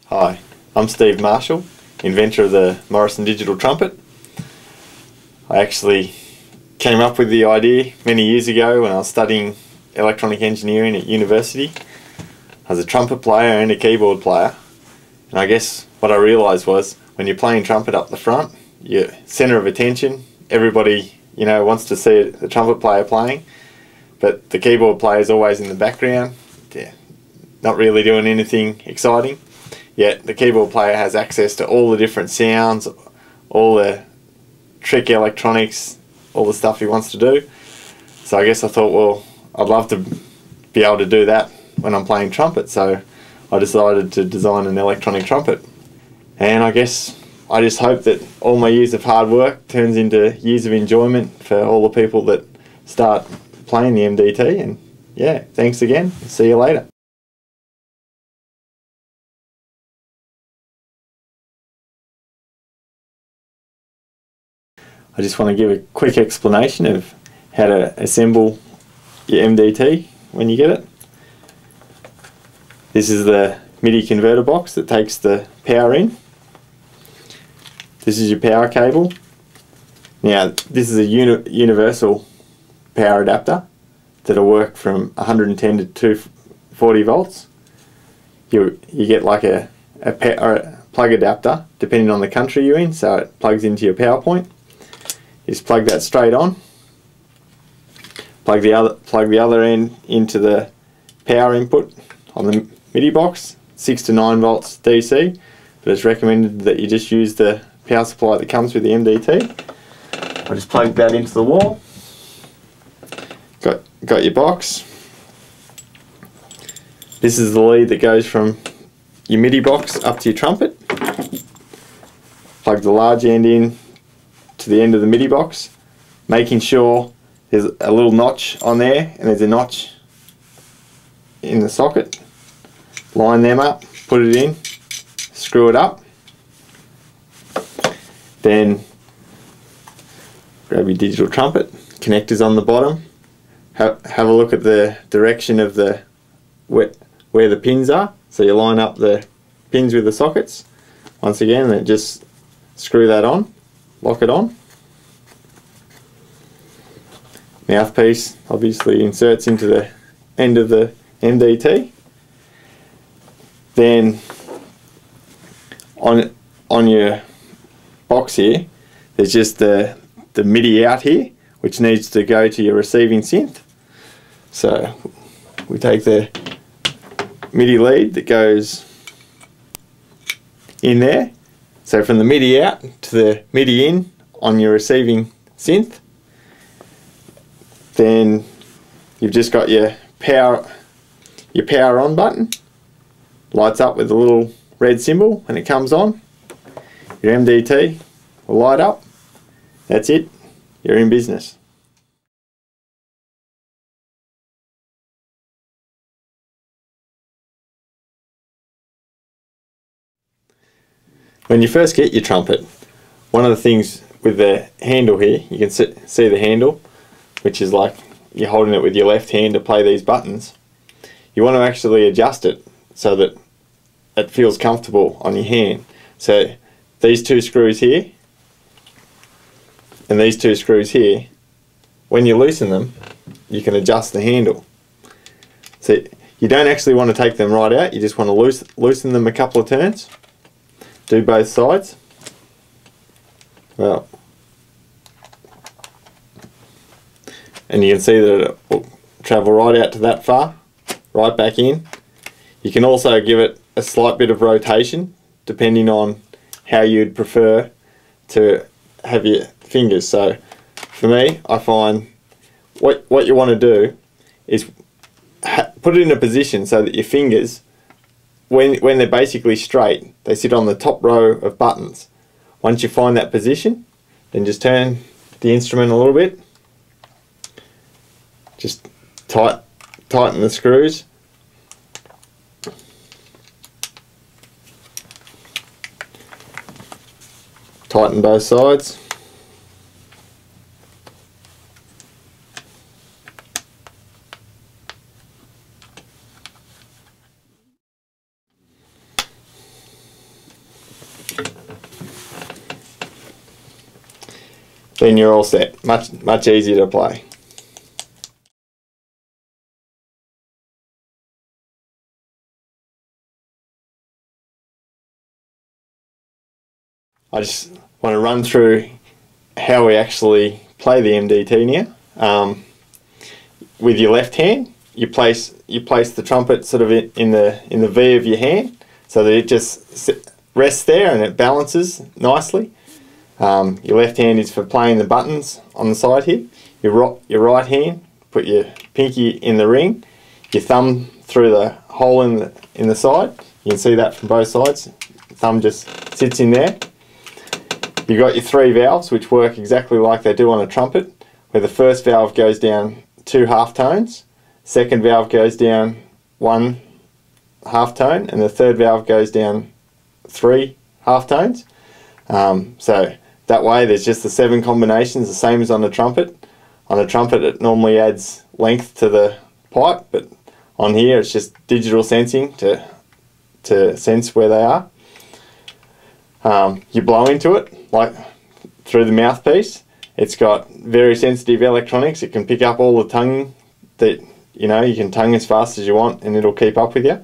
Hi, I'm Steve Marshall, inventor of the Morrison digital trumpet. I actually came up with the idea many years ago when I was studying electronic engineering at university. I was a trumpet player and a keyboard player, and I guess what I realised was when you're playing trumpet up the front, you're centre of attention. Everybody, wants to see the trumpet player playing, but the keyboard player is always in the background, not really doing anything exciting. Yet the keyboard player has access to all the different sounds, all the trick electronics, all the stuff he wants to do. So I guess I thought, well, I'd love to be able to do that when I'm playing trumpet, so I decided to design an electronic trumpet. And I guess I just hope that all my years of hard work turns into years of enjoyment for all the people that start playing the MDT. And yeah, thanks again. See you later. I just want to give a quick explanation of how to assemble your MDT when you get it. This is the MIDI converter box that takes the power in. This is your power cable. Now this is a universal power adapter that'll work from 110 to 240 volts. You get like a plug adapter depending on the country you're in, so it plugs into your power point. Just plug that straight on. Plug the other end into the power input on the MIDI box, 6 to 9 volts DC, but it's recommended that you just use the power supply that comes with the MDT. I just plug that into the wall. Got your box. This is the lead that goes from your MIDI box up to your trumpet. Plug the large end in to the end of the MIDI box, making sure there's a little notch on there and there's a notch in the socket. Line them up, put it in, screw it up. Then grab your digital trumpet, connectors on the bottom. Have a look at the direction of the where the pins are. So you line up the pins with the sockets. Once again, then just screw that on. Lock it on. Mouthpiece obviously inserts into the end of the MDT. Then on your box here, there's just the MIDI out here, which needs to go to your receiving synth. So we take the MIDI lead that goes in there. So from the MIDI out to the MIDI in on your receiving synth. Then you've just got your power on button. Lights up with a little red symbol when it comes on. Your MDT will light up. That's it. You're in business. When you first get your trumpet, one of the things with the handle here, you can see the handle, which is like you're holding it with your left hand to play these buttons. You want to actually adjust it so that it feels comfortable on your hand. So these two screws here and these two screws here, when you loosen them, you can adjust the handle. So you don't actually want to take them right out, you just want to loosen them a couple of turns. Do both sides. Well, and you can see that it will travel right out to that far, right back in. You can also give it a slight bit of rotation depending on how you'd prefer to have your fingers. So for me, I find what you want to do is put it in a position so that your fingers, when they're basically straight, they sit on the top row of buttons. Once you find that position, then just turn the instrument a little bit. Just tighten the screws. Tighten both sides. then you're all set. Much easier to play. I just want to run through how we actually play the MDT now. With your left hand, you place the trumpet sort of in the V of your hand, so that it just rests there and it balances nicely. Your left hand is for playing the buttons on the side here. Your right hand, put your pinky in the ring, your thumb through the hole in the side. You can see that from both sides. Thumb just sits in there. You've got your 3 valves, which work exactly like they do on a trumpet, where the first valve goes down 2 half tones, second valve goes down 1 half tone, and the third valve goes down 3 half tones. So that way there's just the 7 combinations, the same as on a trumpet. On a trumpet it normally adds length to the pipe, but on here it's just digital sensing to sense where they are. You blow into it like through the mouthpiece. It's got very sensitive electronics. It can pick up all the tonguing that you can tongue as fast as you want and it'll keep up with you.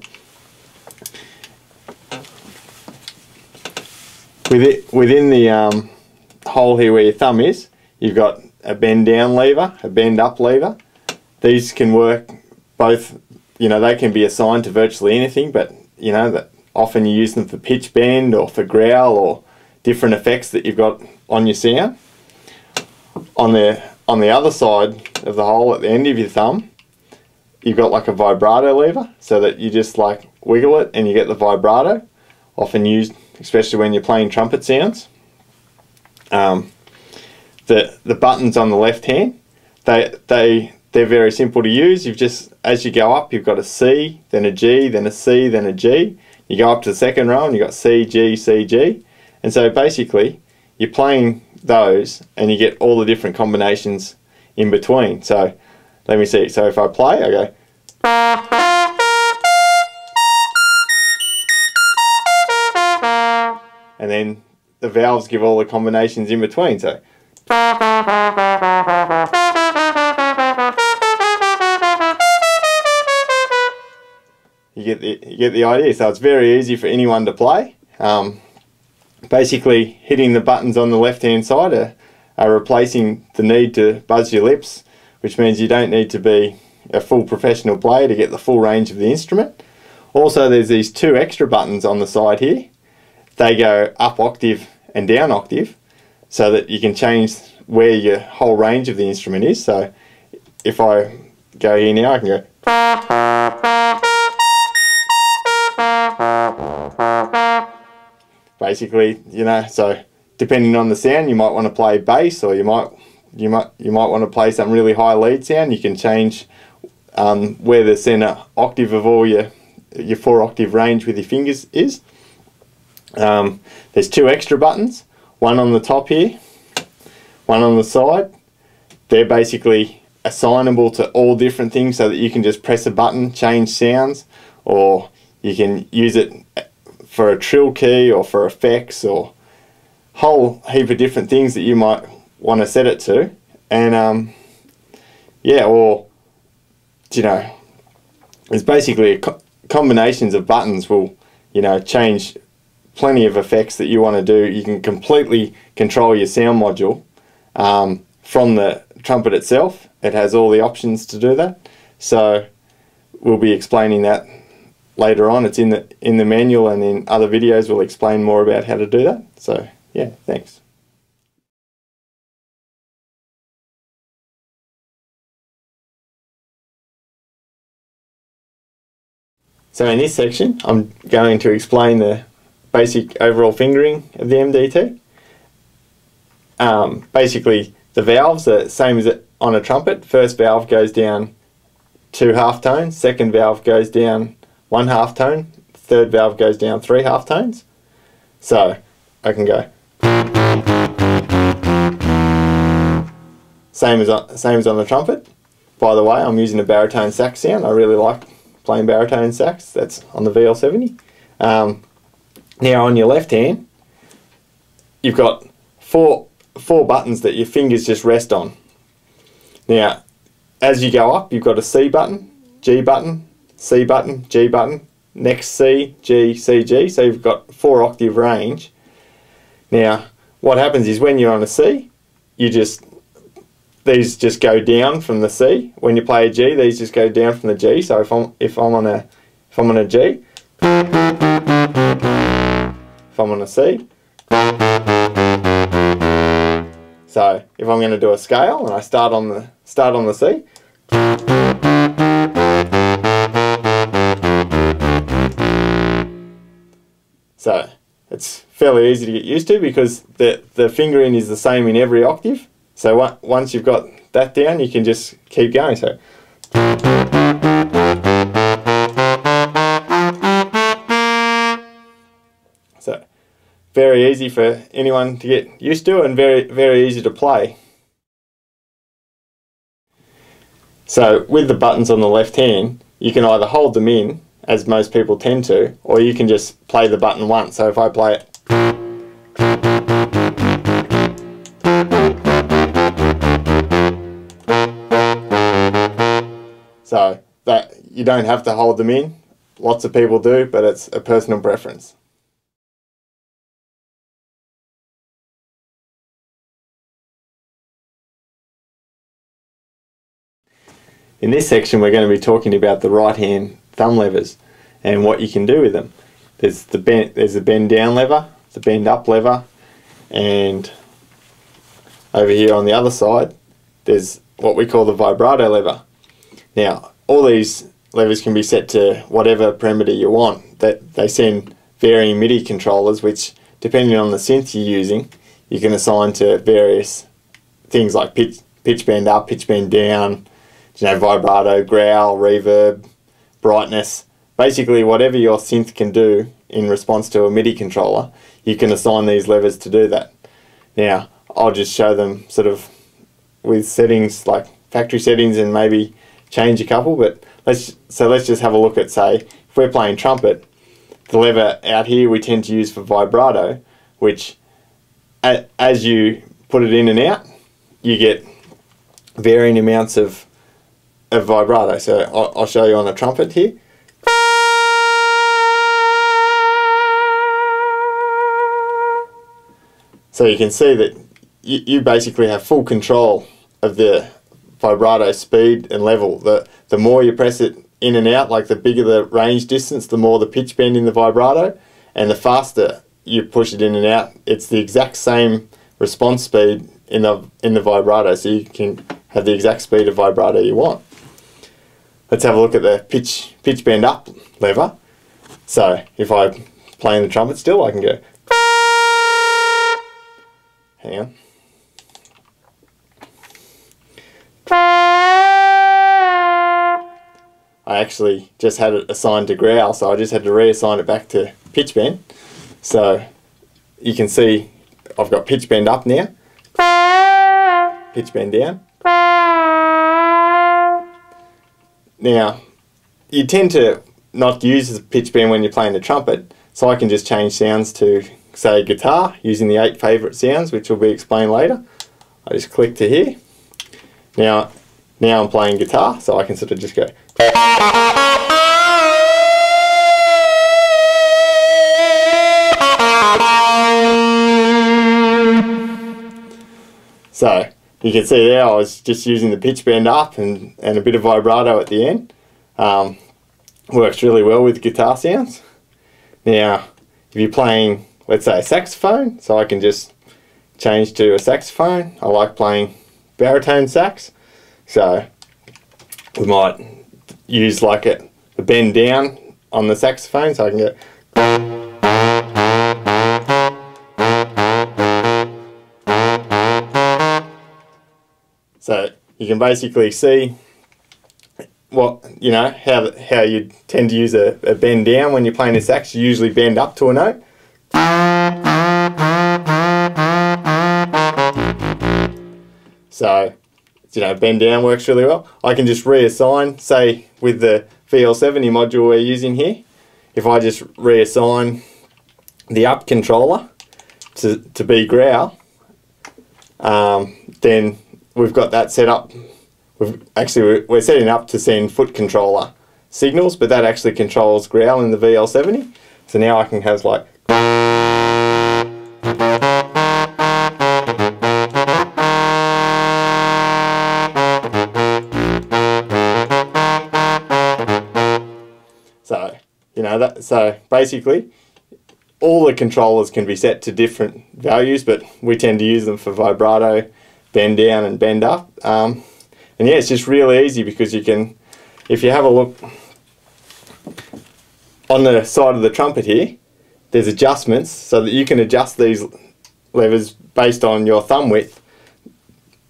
Within the hole here where your thumb is, you've got a bend down lever, a bend up lever. These can work both, they can be assigned to virtually anything, but that often you use them for pitch bend or for growl or different effects that you've got on your sound. On the other side of the hole at the end of your thumb, you've got like a vibrato lever, so that you just like wiggle it and you get the vibrato, often used especially when you're playing trumpet sounds. The buttons on the left hand, they're very simple to use. As you go up, you've got a C, then a G, then a C, then a G. You go up to the second row and you've got C, G, C, G. And so basically you're playing those and you get all the different combinations in between. So let me see. So if I play, I go. And then the valves give all the combinations in between. So you get the idea. So it's very easy for anyone to play. Basically hitting the buttons on the left hand side are replacing the need to buzz your lips, which means you don't need to be a full professional player to get the full range of the instrument. Also there's these 2 extra buttons on the side here. They go up octave and down octave, so that you can change where your whole range of the instrument is. So if I go here now, I can go. Basically, so depending on the sound, you might want to play bass, or you might want to play some really high lead sound. You can change where the center octave of all your 4 octave range with your fingers is. There's 2 extra buttons, one on the top here, one on the side. They're basically assignable to all different things, so that you can just press a button, change sounds, or you can use it for a trill key or for effects or whole heap of different things that you might want to set it to. And it's basically combinations of buttons will change plenty of effects that you want to do. You can completely control your sound module from the trumpet itself. It has all the options to do that. So we'll be explaining that later on. It's in the manual, and in other videos we'll explain more about how to do that. So yeah, thanks. So in this section I'm going to explain the basic overall fingering of the MDT. Basically the valves are the same as on a trumpet. First valve goes down 2 half tones, second valve goes down 1 half tone, third valve goes down 3 half tones. So I can go same as on the trumpet. By the way, I'm using a baritone sax sound. I really like playing baritone sax. That's on the VL70. Now on your left hand, you've got four buttons that your fingers just rest on. Now, as you go up, you've got a C button, G button, C button, G button, next C, G, C, G. So you've got 4-octave range. Now, what happens is when you're on a C, these just go down from the C. When you play a G, these just go down from the G. So if I'm on a G, if I'm on a C. So if I'm going to do a scale and I start on the C, so it's fairly easy to get used to because the fingering is the same in every octave. So once you've got that down, you can just keep going. So very easy for anyone to get used to and very, very easy to play. So with the buttons on the left hand, you can either hold them in, as most people tend to, or you can just play the button once. So if I play it, so that you don't have to hold them in. Lots of people do, but it's a personal preference. In this section we're going to be talking about the right hand thumb levers and what you can do with them. There's the bend down lever, the bend up lever, and over here on the other side there's what we call the vibrato lever. Now all these levers can be set to whatever parameter you want. They send varying MIDI controllers which, depending on the synth you're using, you can assign to various things like pitch bend up, pitch bend down, vibrato, growl, reverb, brightness. Basically whatever your synth can do in response to a MIDI controller, you can assign these levers to do that. Now I'll just show them sort of with settings like factory settings and maybe change a couple, but let's just have a look at, say, if we're playing trumpet, the lever out here we tend to use for vibrato, which as you put it in and out, you get varying amounts of vibrato. So I'll show you on a trumpet here. So you can see that you basically have full control of the vibrato speed and level. The more you press it in and out, like the bigger the range distance, the more the pitch bend in the vibrato, and the faster you push it in and out, it's the exact same response speed in the vibrato, so you can have the exact speed of vibrato you want. Let's have a look at the pitch bend up lever. So if I'm playing the trumpet still, I can go. Hang on. I actually just had it assigned to growl, so I just had to reassign it back to pitch bend. So you can see I've got pitch bend up now, pitch bend down. Now, you tend to not use the pitch bend when you're playing the trumpet, so I can just change sounds to, say, guitar, using the 8 favourite sounds, which will be explained later. I just click to here. Now I'm playing guitar, so I can sort of just go. So you can see there I was just using the pitch bend up and a bit of vibrato at the end. Works really well with guitar sounds. Now if you're playing, let's say, a saxophone, so I can just change to a saxophone. I like playing baritone sax, so we might use like the bend down on the saxophone, so I can go. So you can basically see what, how you tend to use a bend down when you're playing a sax. You usually bend up to a note. So, bend down works really well. I can just reassign, say with the VL70 module we're using here, if I just reassign the up controller to be growl, then we've got that set up. We're setting up to send foot controller signals, but that actually controls growl in the VL70. So now I can have like so, you know, that, so basically all the controllers can be set to different values, but we tend to use them for vibrato, bend down and bend up. And yeah, it's just really easy because you can, if you have a look on the side of the trumpet here, there's adjustments so that you can adjust these levers based on your thumb width,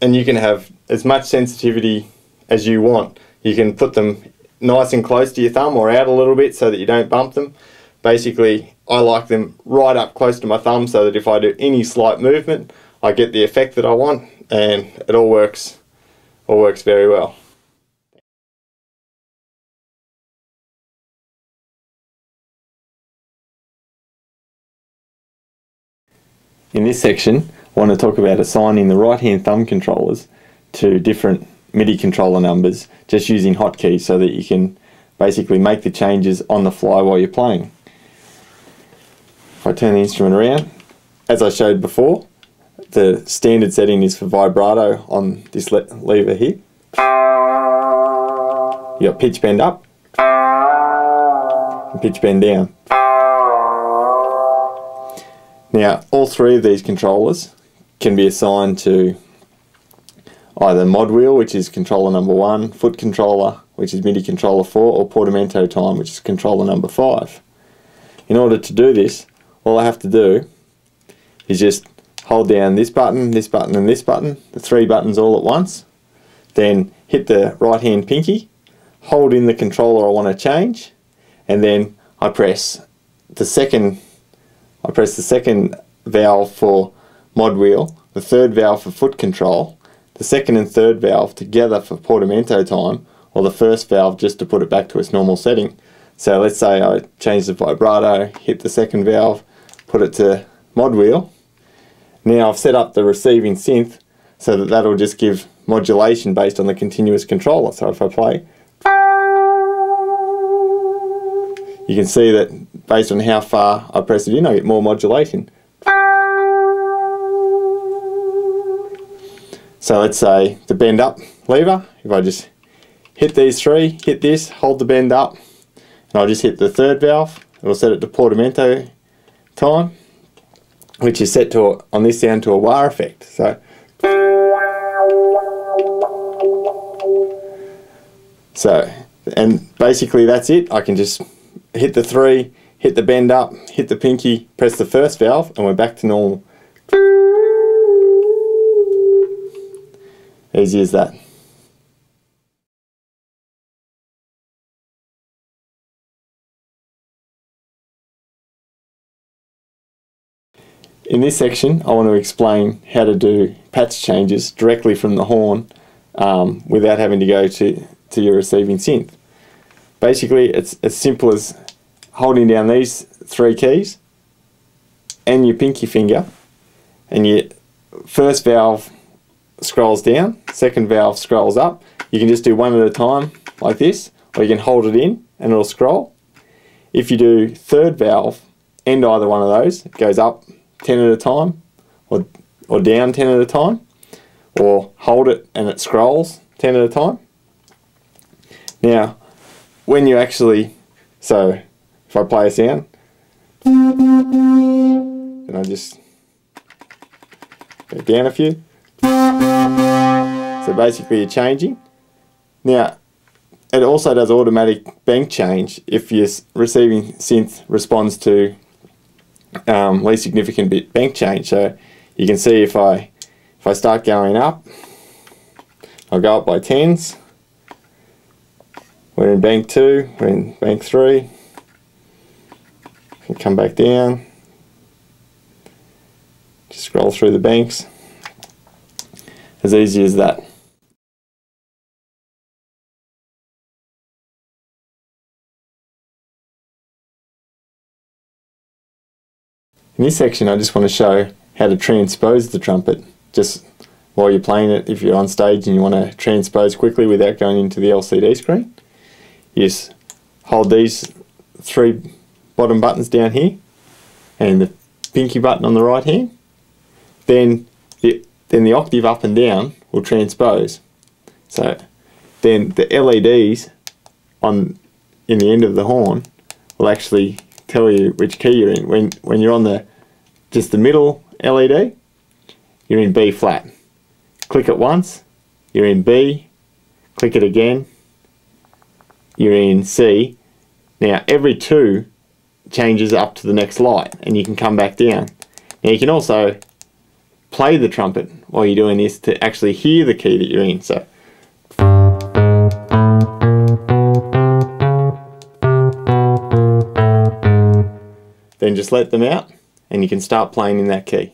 and you can have as much sensitivity as you want. You can put them nice and close to your thumb or out a little bit so that you don't bump them. Basically, I like them right up close to my thumb so that if I do any slight movement, I get the effect that I want, and it all works very well. In this section, I want to talk about assigning the right-hand thumb controllers to different MIDI controller numbers, just using hotkeys so that you can basically make the changes on the fly while you're playing. If I turn the instrument around, as I showed before, the standard setting is for vibrato on this lever here. You got pitch bend up and pitch bend down. Now, all three of these controllers can be assigned to either mod wheel, which is controller number 1, foot controller, which is MIDI controller 4, or portamento time, which is controller number 5. In order to do this, all I have to do is just hold down this button, and this button, the 3 buttons all at once, then hit the right hand pinky, hold in the controller I want to change, and then I press the second valve for mod wheel, the third valve for foot control, the second and third valve together for portamento time, or the first valve just to put it back to its normal setting. So let's say I change the vibrato, hit the second valve, put it to mod wheel. Now I've set up the receiving synth so that that'll just give modulation based on the continuous controller. So if I play, you can see that based on how far I press it in, I get more modulation. So let's say the bend up lever, if I just hit these 3, hit this, hold the bend up, and I'll just hit the third valve, it'll set it to portamento time, which is set to, on this sound, to a wah effect. So, and basically that's it. I can just hit the 3, hit the bend up, hit the pinky, press the first valve, and we're back to normal. Easy as that. In this section, I want to explain how to do patch changes directly from the horn without having to go to your receiving synth. Basically, it's as simple as holding down these 3 keys and your pinky finger, and your first valve scrolls down, second valve scrolls up. You can just do one at a time like this, or you can hold it in and it'll scroll. If you do third valve and either one of those, it goes up 10 at a time, or down 10 at a time, or hold it and it scrolls 10 at a time. Now, when you actually, so if I play a sound, then I just go down a few. So basically you're changing. Now, it also does automatic bank change if your receiving synth responds to least significant bit bank change. So you can see if I start going up, I'll go up by 10s. We're in bank 2, we're in bank 3. Can come back down. Just scroll through the banks. As easy as that. In this section I just want to show how to transpose the trumpet, just while you're playing it. If you're on stage and you want to transpose quickly without going into the LCD screen, you just hold these 3 bottom buttons down here and the pinky button on the right hand. Then the octave up and down will transpose. So then the LEDs in the end of the horn will actually tell you which key you're in. When you're on just the middle LED, you're in B flat. Click it once, you're in B. Click it again, you're in C. Now every 2 changes up to the next light, and you can come back down. Now you can also play the trumpet while you're doing this to actually hear the key that you're in. So then just let them out and you can start playing in that key.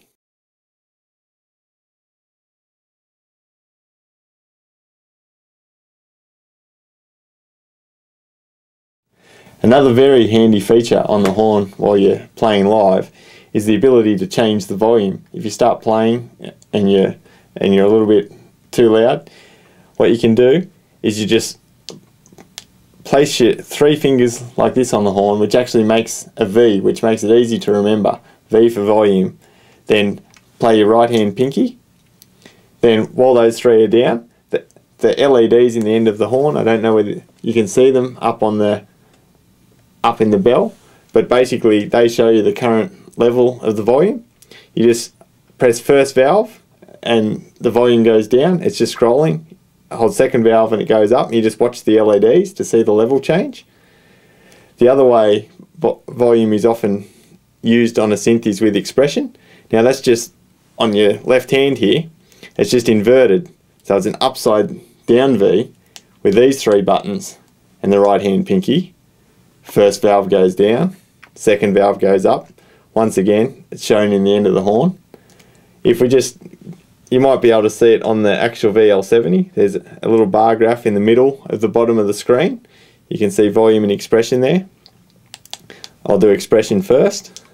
Another very handy feature on the horn while you're playing live is the ability to change the volume. If you start playing and you're a little bit too loud, what you can do is you just place your 3 fingers like this on the horn, which actually makes a V, which makes it easy to remember. V for volume. Then play your right hand pinky. Then while those 3 are down, the LEDs in the end of the horn, I don't know whether you can see them up in the bell, but basically they show you the current level of the volume. You just press first valve and the volume goes down. It's just scrolling. Hold second valve and it goes up. You just watch the LEDs to see the level change. The other way volume is often used on a synth is with expression. Now that's just on your left hand here. It's just inverted. So it's an upside down V with these 3 buttons and the right hand pinky. First valve goes down, second valve goes up. Once again, it's shown in the end of the horn. You might be able to see it on the actual VL70. There's a little bar graph in the middle of the bottom of the screen. You can see volume and expression there. I'll do expression first.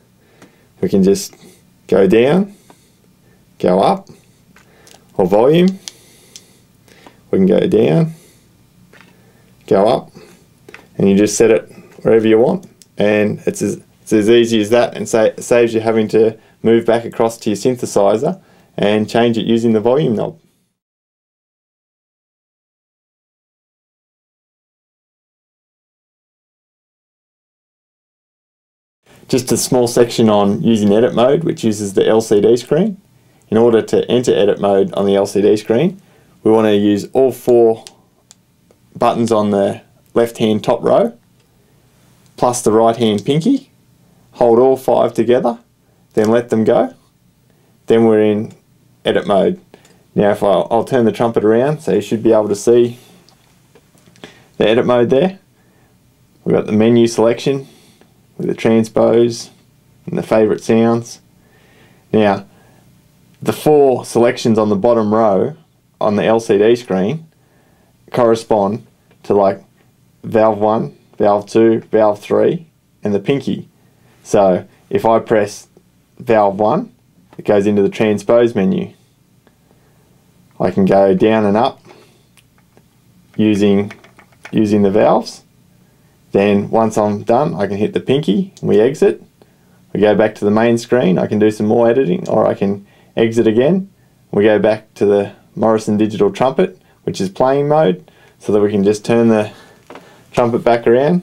We can just go down, go up, or volume. We can go down, go up, and you just set it wherever you want. And it's as easy as that, and it saves you having to move back across to your synthesizer and change it using the volume knob. Just a small section on using edit mode, which uses the LCD screen. In order to enter edit mode on the LCD screen, we want to use all 4 buttons on the left hand top row plus the right hand pinky. Hold all 5 together, then let them go. Then we're in edit mode. Now if I'll turn the trumpet around so you should be able to see the edit mode there. We've got the menu selection with the transpose and the favourite sounds. Now the 4 selections on the bottom row on the LCD screen correspond to like valve 1, valve 2, valve 3 and the pinky. So if I press valve 1, it goes into the transpose menu. I can go down and up using the valves. Then once I'm done, I can hit the pinky and we exit. We go back to the main screen. I can do some more editing, or I can exit again. We go back to the Morrison digital trumpet, which is playing mode, so that we can just turn the trumpet back around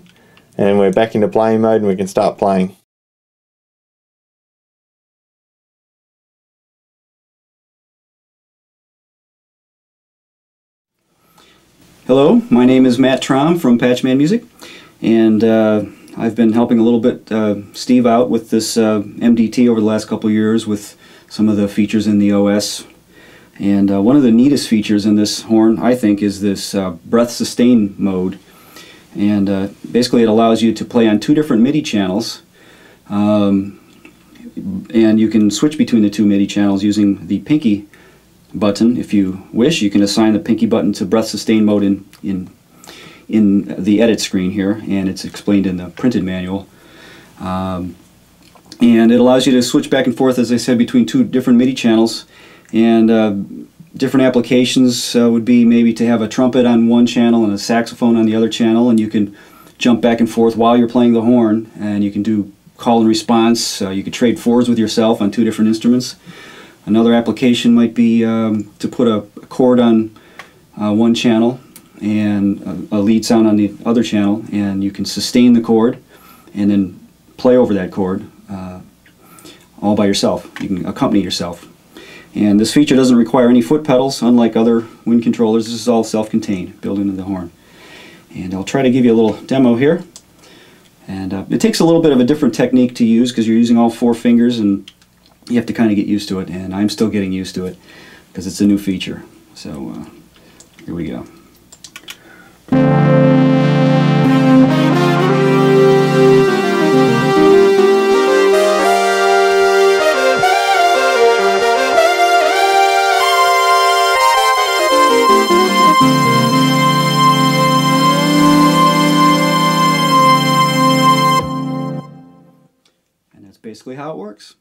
and we're back into playing mode and we can start playing. Hello, my name is Matt Traum from Patchman Music, and I've been helping a little bit Steve out with this MDT over the last couple of years with some of the features in the OS. And one of the neatest features in this horn, I think, is this breath sustain mode. And basically it allows you to play on 2 different MIDI channels, and you can switch between the 2 MIDI channels using the pinky button. If you wish, you can assign the pinky button to breath sustain mode in the edit screen here, and it's explained in the printed manual. And it allows you to switch back and forth, as I said, between two different MIDI channels. And different applications would be maybe to have a trumpet on one channel and a saxophone on the other channel, and you can jump back and forth while you're playing the horn, and you can do call and response. You could trade fours with yourself on two different instruments. Another application might be to put a chord on one channel and a lead sound on the other channel, and you can sustain the chord and then play over that chord all by yourself. You can accompany yourself. And this feature doesn't require any foot pedals, unlike other wind controllers. This is all self-contained, built into the horn. And I'll try to give you a little demo here. And it takes a little bit of a different technique to use because you're using all four fingers, and you have to kind of get used to it. And I'm still getting used to it because it's a new feature. So here we go. Basically how it works.